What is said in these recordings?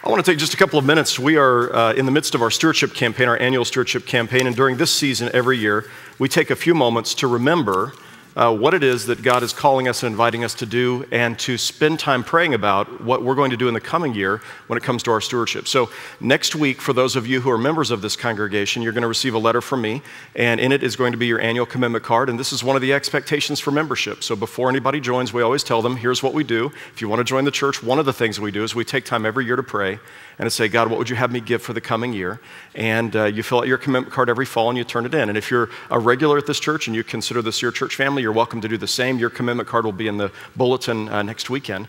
I want to take just a couple of minutes. We are in the midst of our stewardship campaign, our annual stewardship campaign, and during this season every year, we take a few moments to remember what it is that God is calling us and inviting us to do, and to spend time praying about what we're going to do in the coming year when it comes to our stewardship. So next week, for those of you who are members of this congregation, you're going to receive a letter from me, and in it is going to be your annual commitment card, and this is one of the expectations for membership. So before anybody joins, we always tell them, here's what we do. If you want to join the church, one of the things we do is we take time every year to pray and to say, God, what would you have me give for the coming year? And you fill out your commitment card every fall and you turn it in. And if you're a regular at this church and you consider this your church family, you're welcome to do the same. Your commitment card will be in the bulletin next weekend.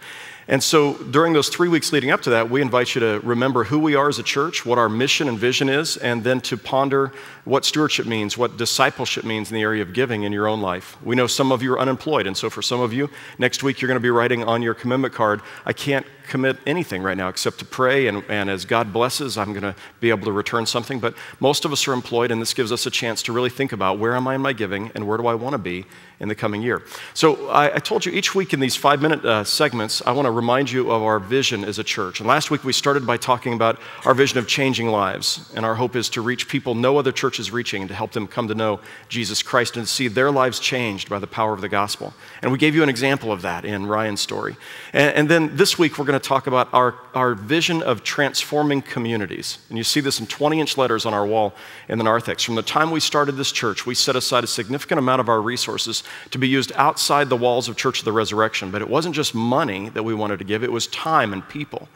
And so during those 3 weeks leading up to that, we invite you to remember who we are as a church, what our mission and vision is, and then to ponder what stewardship means, what discipleship means in the area of giving in your own life. We know some of you are unemployed, and so for some of you, next week you're going to be writing on your commitment card, I can't commit anything right now except to pray, and as God blesses, I'm going to be able to return something. But most of us are employed, and this gives us a chance to really think about where am I in my giving and where do I want to be in the coming year. So I told you each week in these 5-minute segments, I want to remind you of our vision as a church. And last week we started by talking about our vision of changing lives, and our hope is to reach people no other church is reaching and to help them come to know Jesus Christ and to see their lives changed by the power of the gospel. And we gave you an example of that in Ryan's story. And then this week we're going to talk about our vision of transforming communities. And you see this in 20-inch letters on our wall in the narthex. From the time we started this church, we set aside a significant amount of our resources to be used outside the walls of Church of the Resurrection. But it wasn't just money that we wanted to give, it was time and people.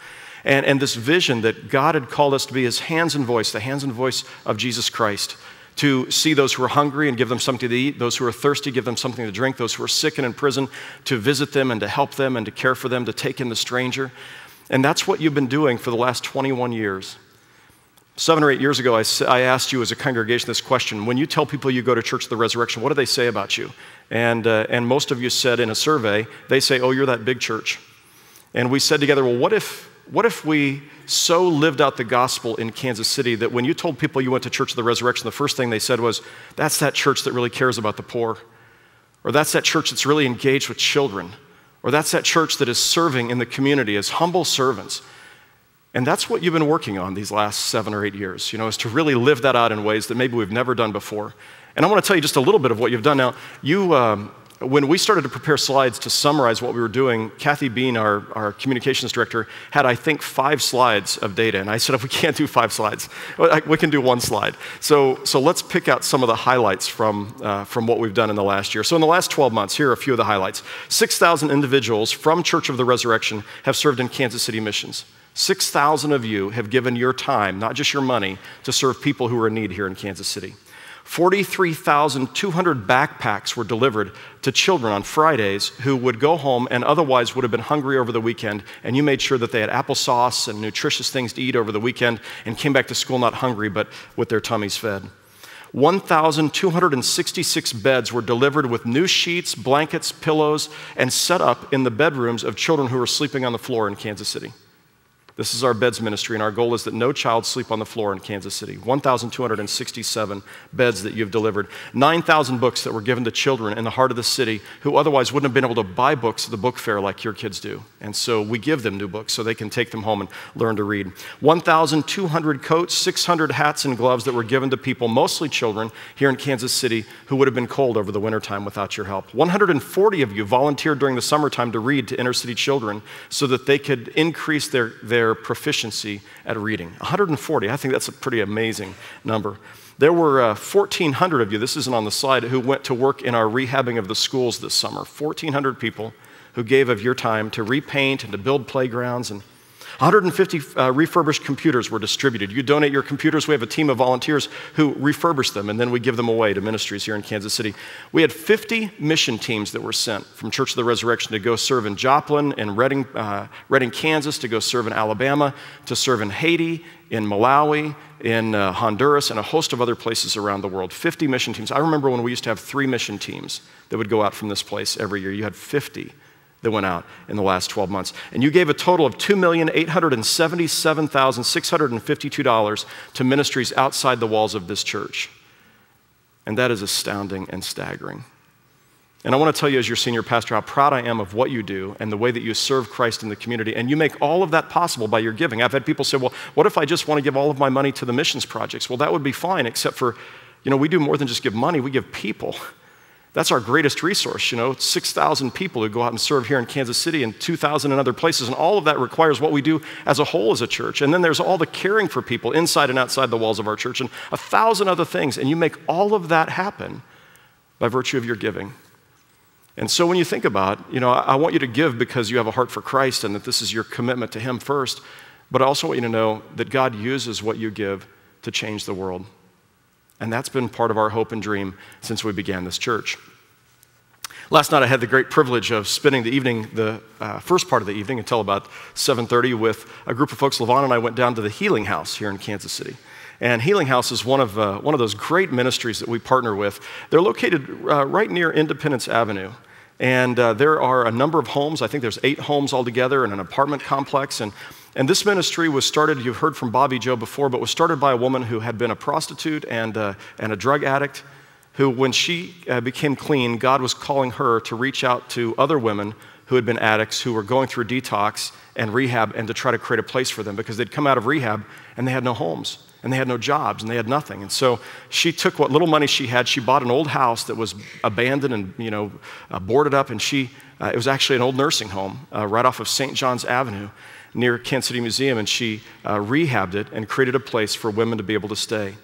And this vision that God had called us to be His hands and voice, the hands and voice of Jesus Christ, to see those who are hungry and give them something to eat, those who are thirsty, give them something to drink, those who are sick and in prison, to visit them and to help them and to care for them, to take in the stranger. And that's what you've been doing for the last 21 years. 7 or 8 years ago, I asked you as a congregation this question: when you tell people you go to Church of the Resurrection, what do they say about you? And most of you said in a survey, they say, oh, you're that big church. And we said together, well, what if we so lived out the gospel in Kansas City that when you told people you went to Church of the Resurrection, the first thing they said was, that's that church that really cares about the poor, or that's that church that's really engaged with children, or that's that church that is serving in the community as humble servants. And that's what you've been working on these last 7 or 8 years, is to really live that out in ways that maybe we've never done before. And I want to tell you just a little bit of what you've done. Now, when we started to prepare slides to summarize what we were doing, Kathy Bean, our communications director, had, I think, 5 slides of data. And I said, if we can't do 5 slides, we can do 1 slide. So let's pick out some of the highlights from what we've done in the last year. So in the last 12 months, here are a few of the highlights. 6,000 individuals from Church of the Resurrection have served in Kansas City missions. 6,000 of you have given your time, not just your money, to serve people who are in need here in Kansas City. 43,200 backpacks were delivered to children on Fridays who would go home and otherwise would have been hungry over the weekend, and you made sure that they had applesauce and nutritious things to eat over the weekend and came back to school not hungry but with their tummies fed. 1,266 beds were delivered with new sheets, blankets, pillows, and set up in the bedrooms of children who were sleeping on the floor in Kansas City. This is our beds ministry, and our goal is that no child sleep on the floor in Kansas City. 1,267 beds that you've delivered. 9,000 books that were given to children in the heart of the city who otherwise wouldn't have been able to buy books at the book fair like your kids do. And so we give them new books so they can take them home and learn to read. 1,200 coats, 600 hats and gloves that were given to people, mostly children, here in Kansas City who would have been cold over the wintertime without your help. 140 of you volunteered during the summertime to read to inner city children so that they could increase their proficiency at reading. 140, I think that's a pretty amazing number. There were 1,400 of you, this isn't on the slide, who went to work in our rehabbing of the schools this summer. 1,400 people who gave of your time to repaint and to build playgrounds, and 150 refurbished computers were distributed. You donate your computers, we have a team of volunteers who refurbish them, and then we give them away to ministries here in Kansas City. We had 50 mission teams that were sent from Church of the Resurrection to go serve in Joplin and Redding, Kansas, to go serve in Alabama, to serve in Haiti, in Malawi, in Honduras, and a host of other places around the world. 50 mission teams. I remember when we used to have 3 mission teams that would go out from this place every year. You had 50 that went out in the last 12 months. And you gave a total of $2,877,652 to ministries outside the walls of this church. And that is astounding and staggering. And I want to tell you as your senior pastor how proud I am of what you do and the way that you serve Christ in the community. And you make all of that possible by your giving. I've had people say, well, what if I just want to give all of my money to the missions projects? Well, that would be fine, except for, we do more than just give money, we give people. That's our greatest resource, 6,000 people who go out and serve here in Kansas City and 2,000 in other places. And all of that requires what we do as a whole as a church. And then there's all the caring for people inside and outside the walls of our church and 1,000 other things. And you make all of that happen by virtue of your giving. And so when you think about, I want you to give because you have a heart for Christ and that this is your commitment to Him first, but I also want you to know that God uses what you give to change the world. And that's been part of our hope and dream since we began this church. Last night I had the great privilege of spending the evening, the first part of the evening until about 7:30 with a group of folks. LaVon and I went down to the Healing House here in Kansas City. And Healing House is one of those great ministries that we partner with. They're located right near Independence Avenue. And there are a number of homes. I think there's 8 homes altogether in an apartment complex. And this ministry was started, you've heard from Bobby Joe before, but was started by a woman who had been a prostitute and a drug addict, who when she became clean, God was calling her to reach out to other women who had been addicts, who were going through detox and rehab, and to try to create a place for them because they'd come out of rehab and they had no homes. And they had no jobs, and they had nothing. And so she took what little money she had. She bought an old house that was abandoned and boarded up, and it was actually an old nursing home right off of St. John's Avenue near Kansas City Museum, and she rehabbed it and created a place for women to be able to stay.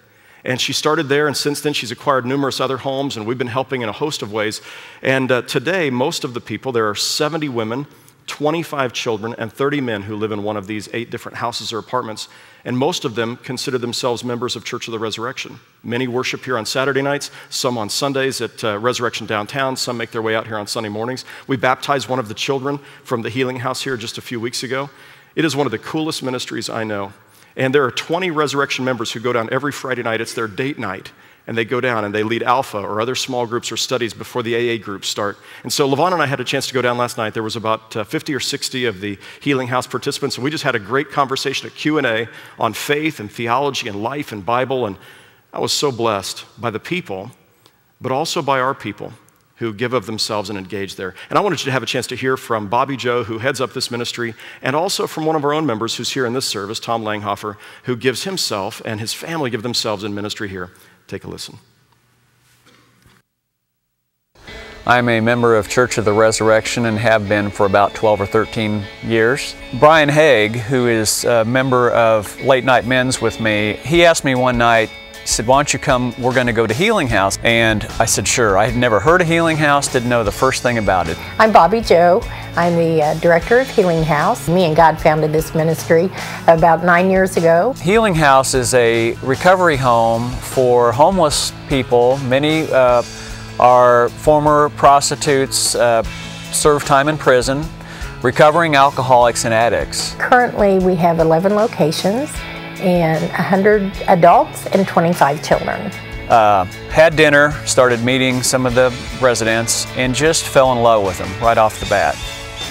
And she started there, and since then she's acquired numerous other homes, and we've been helping in a host of ways. And today, most of the people, there are 70 women, 25 children, and 30 men who live in one of these 8 different houses or apartments. And most of them consider themselves members of Church of the Resurrection. Many worship here on Saturday nights, some on Sundays at Resurrection Downtown, some make their way out here on Sunday mornings. We baptized one of the children from the Healing House here just a few weeks ago. It is one of the coolest ministries I know. And there are 20 Resurrection members who go down every Friday night. It's their date night. And they go down and they lead Alpha or other small groups or studies before the AA groups start. And so LaVon and I had a chance to go down last night. There was about 50 or 60 of the Healing House participants, and we just had a great conversation at Q&A on faith and theology and life and Bible. And I was so blessed by the people, but also by our people who give of themselves and engage there. And I wanted you to have a chance to hear from Bobby Joe, who heads up this ministry, and also from one of our own members who's here in this service, Tom Langhofer, who gives himself and his family give themselves in ministry here. Take a listen. I'm a member of Church of the Resurrection and have been for about 12 or 13 years. Brian Haig, who is a member of Late Night Men's with me, he asked me one night, he said, why don't you come, we're going to go to Healing House. And I said, sure. I had never heard of Healing House, didn't know the first thing about it. I'm Bobby Joe. I'm the director of Healing House. Me and God founded this ministry about 9 years ago. Healing House is a recovery home for homeless people. Many are former prostitutes, served time in prison, recovering alcoholics and addicts. Currently we have 11 locations and 100 adults and 25 children. Had dinner, started meeting some of the residents, and just fell in love with them right off the bat.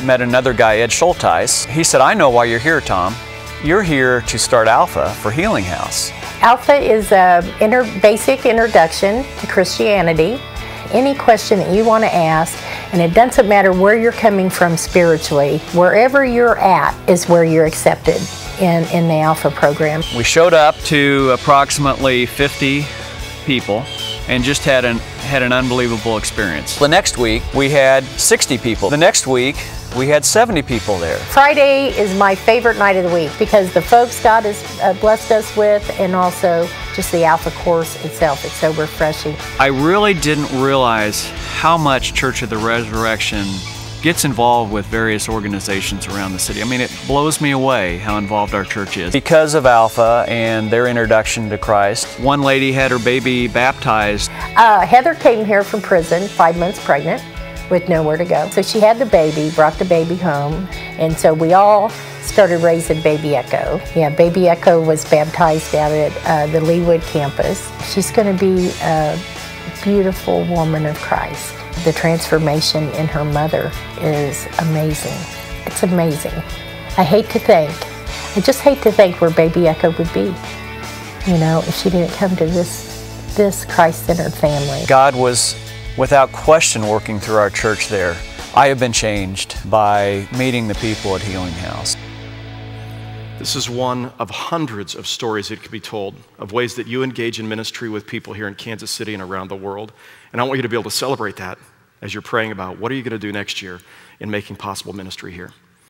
Met another guy, Ed Schulteis. He said, I know why you're here, Tom. You're here to start Alpha for Healing House. Alpha is a basic introduction to Christianity. Any question that you want to ask, and it doesn't matter where you're coming from spiritually, wherever you're at is where you're accepted in the Alpha program. We showed up to approximately 50 people and just had an unbelievable experience. The next week we had 60 people. The next week we had 70 people there. Friday is my favorite night of the week because the folks God has blessed us with, and also just the Alpha course itself. It's so refreshing. I really didn't realize how much Church of the Resurrection gets involved with various organizations around the city. I mean, it blows me away how involved our church is. Because of Alpha and their introduction to Christ, one lady had her baby baptized. Heather came here from prison, 5 months pregnant, with nowhere to go. So she had the baby, brought the baby home, and so we all started raising baby Echo. Yeah, baby Echo was baptized out at the Leawood campus. She's going to be a beautiful woman of Christ. The transformation in her mother is amazing. It's amazing. I just hate to think where baby Echo would be, if she didn't come to this Christ-centered family. God was without question working through our church there. I have been changed by meeting the people at Healing House. This is one of hundreds of stories that could be told of ways that you engage in ministry with people here in Kansas City and around the world. And I want you to be able to celebrate that as you're praying about what are you going to do next year in making possible ministry here.